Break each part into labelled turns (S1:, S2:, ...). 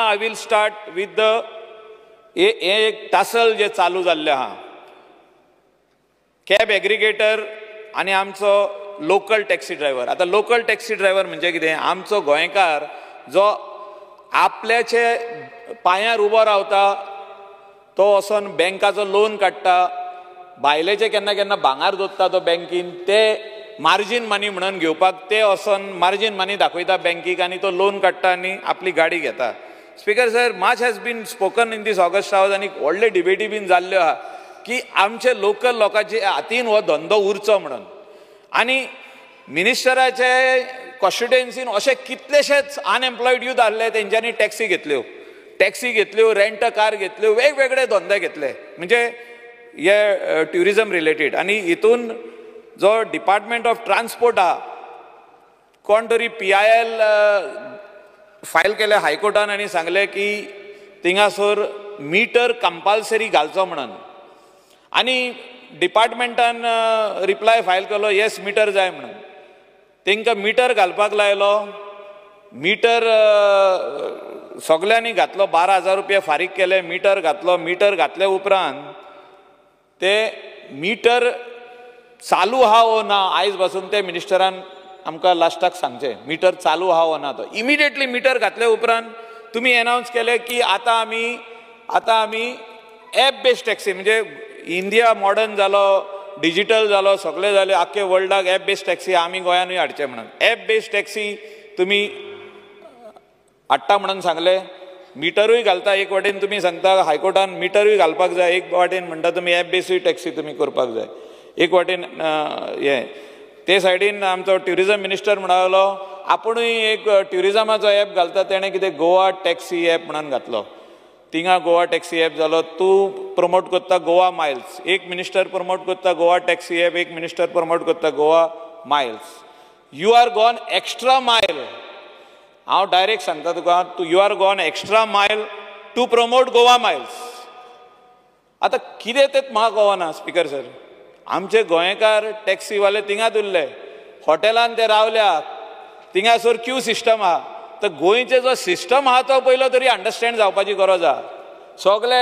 S1: I will start with the एक tussle जे चालू जाल्ले आहा. कॅब एग्रिगेटर आनी आमचो लोकल टॅक्सी ड्रायव्हर. आता लोकल टॅक्सी ड्रायव्हर म्हणजे कितें? आमचो गोंयकार जो आपल्याचे पांयार उबो रावता, तो वचोन बँकाचो लोन काडटा, भायलेचे केन्ना केन्ना भांगार दवरता तो बँकीन, ते मार्जीन मनी म्हणून घेवपाक ते वचोन मार्जीन मनी दाखयता बँकीक आनी तो लोन काडटा आनी आपली गाडी घेता. Speaker sir, much has been spoken in this August house आनी व्हडले डिबेटी बीन जाल्ल्यो आहा की आमचे लोकल लोकांचे हातीन हो धंदो उरचो म्हणून. आनी मिनिस्टराचे कॉन्स्टिट्युएन्सीन अशे कितलेशेच अनएम्प्लॉयड यूथ आहले, तेंच्यांनी टॅक्सी घेतल्यो, रेंट कार घेतल्यो, वेगवेगळे धंदे घेतले, म्हणजे हे ट्युरिजम रिलेटेड. आनी हितून जो डिपार्टमेंट ऑफ ट्रान्सपोर्ट आहा, कोण तरी PIL फायल केले हायकोर्टान आनी सांगले की थिंगासोर मिटर कंपल्सरी घालचो म्हणून. आनी डिपार्टमेंटान रिप्लाय फायल केलो येस मिटर जाय म्हणून. तांकां मिटर घालपाक लायलो. मिटर सगळ्यांनी घातलो, 12,000 रुपया फारीक केले, मिटर घातलो. मिटर घातले उपरांत ते मिटर चालू आहा वो ना, आयज पासून ते मिनिस्टरान आमकां लास्टाक सांगचे मिटर चालू आहा वो ना. तो इमिडिएटली मिटर घातले उपरांत तुमी एनावन्स केले की आतां आमी एप बेस्ड टॅक्सी, म्हणजे इंडिया मॉडर्न जालो, डिजिटल जालो, सगळे जाले, आख्खे वर्ल्डाक एप बेस्ड टॅक्सी आमी गोंयानूय हाडचे म्हणून. एप बेस्ड टॅक्सी तुमी हाडटा म्हणून सांगले. मिटरूय घालता एक वाटेन, तुमी सांगता हायकोर्टान मिटरूय घालपाक जाय, एक वाटेन म्हणटा तुमी एप बेस्ड टॅक्सी तुमी करपाक जाय, एक वाटेन हे. ते सायडीन आमचो ट्युरिजम मिनिस्टर म्हणलो आपुणूय एक ट्युरिजमाचो एप घालता. तेणें कितें गोवा टॅक्सी एप म्हणून घातलो. थिंगा गोवा टॅक्सी एप जालो. तूं प्रमोट करता गोवा मायल्स, एक मिनिस्टर प्रमोट करता गोवा टॅक्सी एप, एक मिनिस्टर प्रमोट करता Goa Miles. You are gone extra mile. हांव डायरेक्ट सांगता तुका, you are gone extra mile to promote Goa Miles. आतां कितें तें म्हाका कळना स्पीकर सर. आमचे गोंयकार टॅक्सीवाले थिंगाच उरले, हॉटेलान ते रावल्या, थिंगासोर क्यू सिस्टम आहा. तर गोंयचे जो सिस्टम आहा तो पयलो तरी अंडरस्टँड जावपाची गरज आहा. सगळे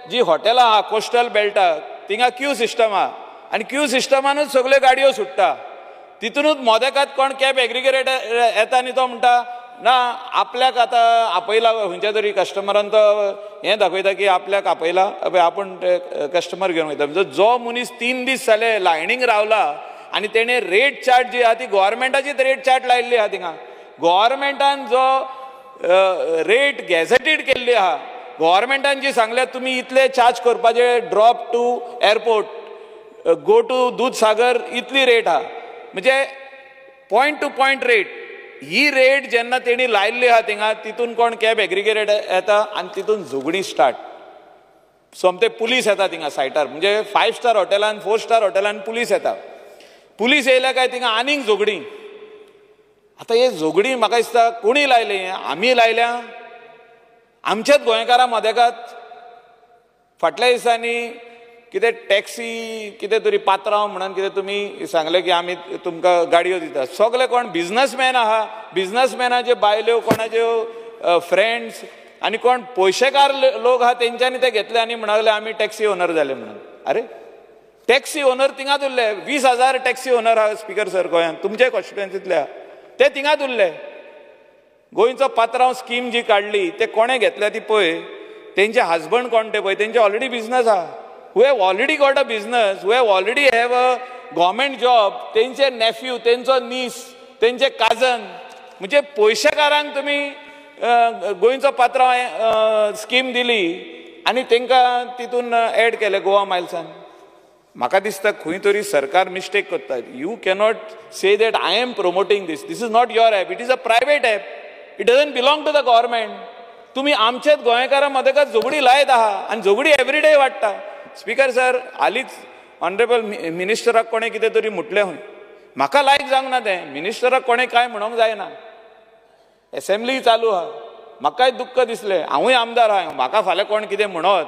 S1: जी हॉटेलां आहा कोस्टल बेल्टाक, थिंगा क्यू सिस्टम आहा आनी क्यू सिस्टमानूच सगळ्यो गाडयो सुट्टा. तितूनच मोदेकात कोण कॅब एग्रिगेटर येता आनी तो म्हणटा ना आपल्याक आतां आपयला, खंयच्या तरी कस्टमरान तो हें दाखयता की आपल्याक आपयला, आपूण कस्टमर घेवन वयता. म्हणजे जो मनीस 3 दीस जाले लायनीक रावला आनी तेणें रेट चार्ट जी आहा ती गव्हर्मेंटाचीच रेट चार्ट लायिल्ली आहा. थिंगा गव्हर्मेंटान जो रेट गॅझेटेड केल्ली आहा, गव्हर्मेंटान जी सांगल्या तुमी इतले चार्ज करपाचे, drop to airport, go to Dudhsagar, इतली रेट आहा. म्हणजे पॉयंट टू पॉयंट रेट. ही रेट जेन्ना तेणी लायिल्ली आहा थिंगा, तितून कोण कॅब एग्रिगेटर येता आनी तितून झगडी स्टार्ट. सोमते पुलीस येता थिंगा सायटार, म्हणजे 5 स्टार हॉटेलान 4 स्टार हॉटेलान पुलीस येता. पुलीस येयल्या काय थिंगा आनीक झगडी. आतां हे झगडी म्हाका दिसता कोणी लायली? आमी लायल्या? आमच्याच गोंयकारां मदेकात? फाटल्या दिसांनी कितें टॅक्सी कितें तरी पात्रांव म्हणून कितें तुमी सांगले की आमी तुमकां गाडयो दिता. सगळे कोण बिझनसमॅन आहा, बिझनसमॅनाच्यो बायल्यो, कोणाच्यो फ्रेंड्स आनी कोण पयशेकार लोक आहा तेंच्यांनी ते घेतले आनी म्हणले आमी टॅक्सी ओनर जाले म्हणून. अरे टॅक्सी ओनर थिंगाच उरले. 20,000 टॅक्सी ओनर आहा स्पीकर सर गोंयांत, तुमचे कॉन्स्टिट्युएन्सींतले आहा ते थिंगाच उरले. गोंयचो पात्रांव स्कीम जी काडली ते कोणें घेतल्या ती पळय, तेंचे हजबंड कोण ते पळय, तेंचे ऑलरेडी बिझनस आहा. who have already got a business, who have already have a government job, तेंचे नेफ्यू, तेंचो नीस, तेंचे काजन, म्हणजे पयशेकारांक तुमी गोंयचो पात्रांव स्कीम दिली आनी तेंकां तितून एड केले गोवा मायल्सान. म्हाका दिसता खंय तरी सरकार मिस्टेक करता. You cannot say that I am promoting this is not your app, it is a private app, it doesn't belong to the government. तुमी आमचेच गोंयकारां मदेकाच झगडी लायत आहा आनी झगडी एवरीडे वाडटा. स्पीकर सर, हालींच ऑनरेबल मिनिस्टराक कोणें कितें तरी म्हटलें खंय, म्हाका लायक जावंक ना तें. मिनिस्टराक कोणें कांय म्हणूंक जायना. एसेंब्ली चालू आहा, म्हाकाय दुख्ख दिसलें. हांवूय आमदार आहा, म्हाका फाल्यां कोण कितें म्हणत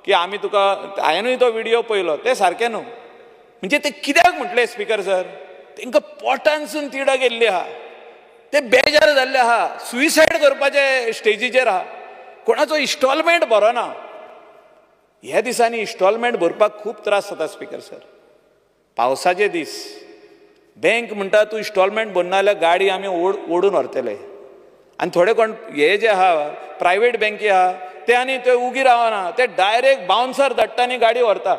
S1: की आमी तुका, हांवेनूय तो व्हिडियो पळयलो, तें सारकें न्हू. म्हणजे ते कित्याक म्हटलें स्पीकर सर? तांकां पोटानसून तिडक गेल्ली आहा, ते बेजार जाल्ले आहा, सुइसायड करपाचे स्टेजीचेर आहा. कोणाचो इन्स्टॉलमेंट बरो ना. ह्या दिसांनी इन्स्टॉलमेंट भरपाक खूब त्रास जाता स्पीकर सर. पावसाचे दीस बँक म्हणटा तूं इन्स्टॉलमेंट भरना जाल्यार गाडी आमी ओडून व्हरतले. आनी थोडे कोण हे जे आहा प्रायवेट बँकी आहा ते आनी ते उगी रावना, ते डायरेक्ट बाउन्सर धाडटा आनी गाडी व्हरता.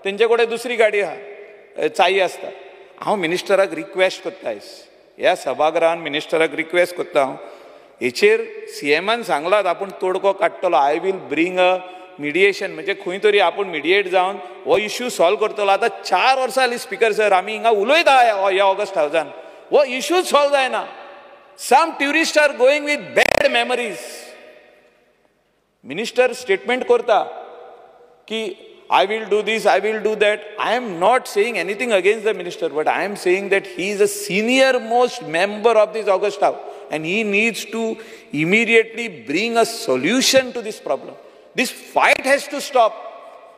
S1: तेंचे कडेन दुसरी गाडी आहा, चाई आसता. हांव मिनिस्टराक रिक्वेस्ट कोत्ता आयज ह्या सभागृहान मिनिस्टराक रिक्वेस्ट कोत्ता हांव हेचेर CMन सांगलात आपूण तोडगो काडटलो. I will bring a mediation, म्हणजे खंय तरी आपूण मिडिएट जावन हो इश्यू सॉल्व करतलो. आतां 4 वर्सां जालीं स्पीकर सर आमी हिंगा उलयता ह्या ऑगस्ट हावजान, हो इश्यूच सॉल्व जायना. Some tourist are going with bad memories. Minister statement करता की I will do this, I will do that. I am not saying anything against the minister, but I am saying that he is a senior most member of this August House and he needs to immediately bring a solution to this problem. This fight has to stop.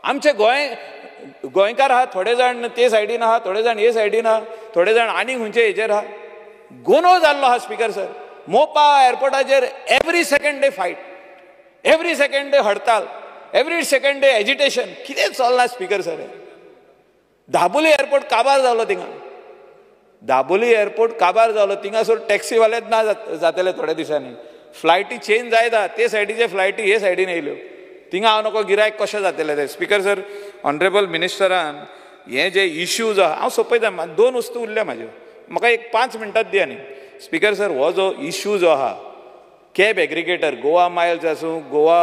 S1: आमचे गोंयकार आहा, थोडे जाण ते सायडीन आहा, थोडे जाण हे सायडीन आहा, थोडे जाण आनी खंयचे हेचेर आहा. गोंदळ जाल्लो आहा स्पीकर सर. मोपा एअरपोर्टाचेर every second day fight, every second day हडताल, एवरी सेकंड डे एजिटेशन. कितें चलना स्पीकर सर. दाबोली एअरपोर्ट काबार जालो थिंगा, दाबोली एअरपोर्ट काबार जालो. थिंगासर टॅक्सीवालेच ना जातले थोड्या दिसांनी. फ्लायटी चेंज जायता, ते सायडीचे फ्लायटी हे सायडीन येयल्यो. थिंगा हांव नको गिरायक कशें जातलें ते. स्पीकर सर, ऑनरेबल मिनिस्टरान हे जे इश्यूज आहा हांव सोंपयता. 2 वस्तू उरल्या म्हाज्यो, म्हाका एक 5 मिनटांत दिया न्ही. स्पीकर सर, हो जो इश्यू जो आहा कॅब एग्रिगेटर, गोवा मायल्स आसूं, गोवा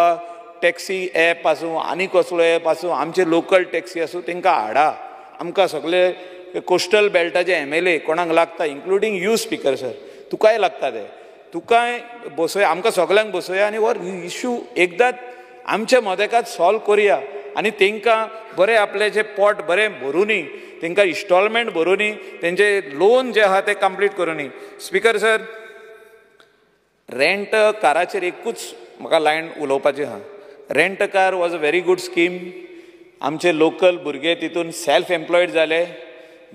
S1: टॅक्सी ॲप आसूं, आनी कसलो ॲप आसूं, आमचे लोकल टॅक्सी आसूं, तांकां हाडा. आमकां सगळे कोस्टल बेल्टाचे MLA कोणाक लागता, इन्क्लुडींग यू स्पीकर सर, तुकाय लागता ते, तुकाय बसोया, आमकां सगळ्यांक बसोया आनी हो इश्यू एकदांच आमच्या मोदेकात सॉल्व करुया. आनी तांकां बरें आपलें पोट बरें भरुनी, तांकां इन्स्टॉलमेंट भरुनी, तेंचे लोन जे आहा ते कंप्लीट करुनी. स्पीकर सर, रेंट काराचेर एकूच म्हाका लायन उलोवपाची आहा. Rent car was a very good scheme. आमचे लोकल भुरगे तितून सेल्फ एम्प्लॉयड जाले,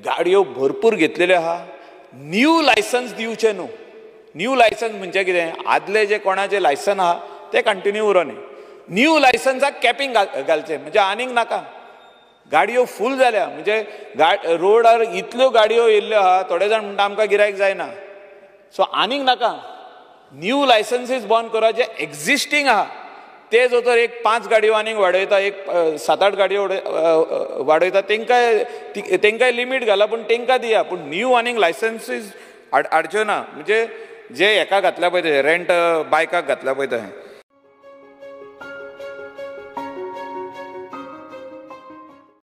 S1: गाडयो भरपूर घेतलेल्यो आहा. न्यू लायसन्स दिवचे न्हू. न्यू लायसन्स म्हणजे कितें, आदले जे कोणाचे लायसन आहा ते कंटिन्यू उरोनी. न्यू लायसन्साक कॅपिंग घालचें, म्हणजे आनीक नाका. गाडयो फूल जाल्या, म्हणजे रोडार इतल्यो गाडयो येयल्ल्यो आहा, थोडे जाण म्हणटा आमकां गिरायक जायना, सो आनीक नाका. न्यू लायसन्सीस बंद करा. जे एक्झिस्टींग आहा ते जो तर एक 5 गाडयो आनीक वाडयता, एक 7-8 गाडयो वाडयता, तेंकाय लिमीट घाला, पूण तेंकां दिया. पूण न्यू आनीक लायसन्सीस हाडच्यो ना. म्हणजे जे हेका घातल्या पळय ते रेंट बायकाक घातल्या पळय ते